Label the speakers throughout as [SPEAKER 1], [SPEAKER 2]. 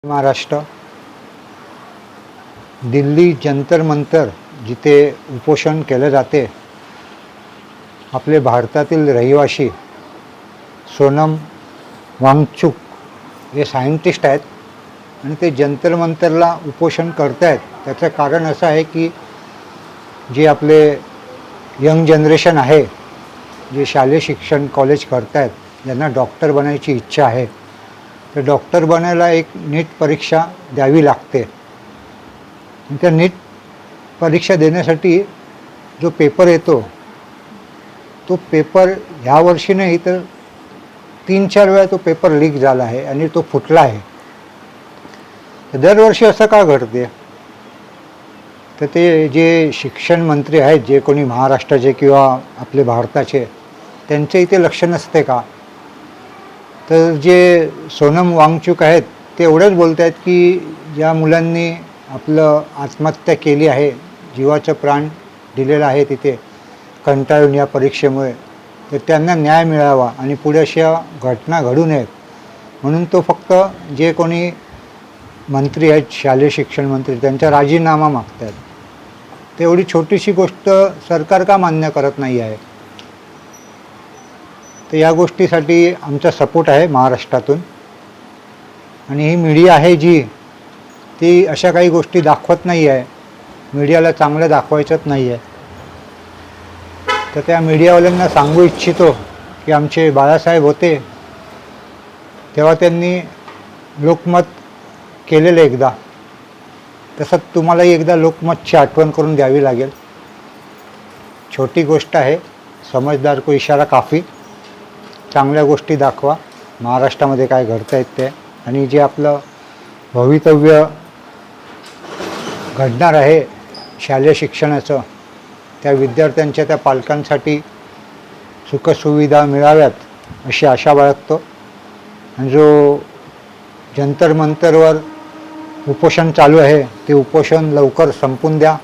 [SPEAKER 1] महाराष्ट्र दिल्ली जंतर मंतर जिथे उपोषण केले जाते, आपले भारतातील रहिवासी सोनम वांगचुक हे सायंटिस्ट आहेत आणि ते जंतर मंतरला उपोषण करतायत। त्याचं कारण असं आहे की जे आपले यंग जनरेशन आहे, जे शालेय शिक्षण कॉलेज करतायत, ज्यांना डॉक्टर बनायची इच्छा आहे, तर डॉक्टर बनायला एक नीट परीक्षा द्यावी लागते। त्या नीट परीक्षा देण्यासाठी जो पेपर येतो, तो पेपर ह्या वर्षी नाही तर 3-4 वेळा तो पेपर लीक झाला आहे आणि तो फुटला आहे। दरवर्षी असं का घडते? तर ते जे शिक्षण मंत्री आहेत, जे कोणी महाराष्ट्राचे किंवा आपले भारताचे, त्यांचे इथे लक्ष नसते का? तर जे सोनम वांगचुक आहेत ते एवढंच बोलत आहेत की ज्या मुलांनी आपलं आत्महत्या केली आहे, जीवाचं प्राण दिलेला आहे तिथे कंटाळून या परीक्षेमुळे, तर त्यांना न्याय मिळावा आणि पुढे अशा घटना घडू नयेत म्हणून तो फक्त जे कोणी मंत्री आहेत, शालेय शिक्षण मंत्री, त्यांचा राजीनामा मागत आहेत। तर एवढी छोटीशी गोष्ट सरकार का मान्य करत नाही आहे? तर या गोष्टीसाठी आमचा सपोर्ट आहे महाराष्ट्रातून। आणि ही मीडिया आहे जी ती अशा काही गोष्टी दाखवत नाही आहे, मीडियाला चांगलं दाखवायचंच नाही आहे। तर त्या मीडियावाल्यांना सांगू इच्छितो की आमचे बाळासाहेब होते तेव्हा त्यांनी लोकमत केलेलं एकदा, तसं तुम्हालाही एकदा लोकमतची आठवण करून द्यावी लागेल। छोटी गोष्ट आहे, समजदार को इशारा काफ़ी। चांगल्या गोष्टी दाखवा, महाराष्ट्रामध्ये काय घडत आहेत ते, आणि जे आपलं भवितव्य घडणार आहे शालेय शिक्षणाचं, त्या विद्यार्थ्यांच्या, त्या पालकांसाठी सुखसुविधा मिळाव्यात अशी आशा बाळगतो। आणि जो जंतर मंतरवर उपोषण चालू आहे ते उपोषण लवकर संपून द्या,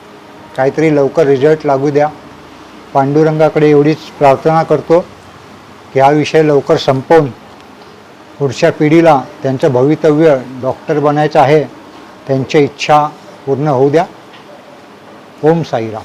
[SPEAKER 1] काहीतरी लवकर रिझल्ट लागू द्या। पांडुरंगाकडे एवढीच प्रार्थना करतो की हा विषय लवकर संपवून पुढच्या पिढीला त्यांचं भवितव्य डॉक्टर बनायचं आहे, त्यांची इच्छा पूर्ण होऊ द्या। ओम साईराम।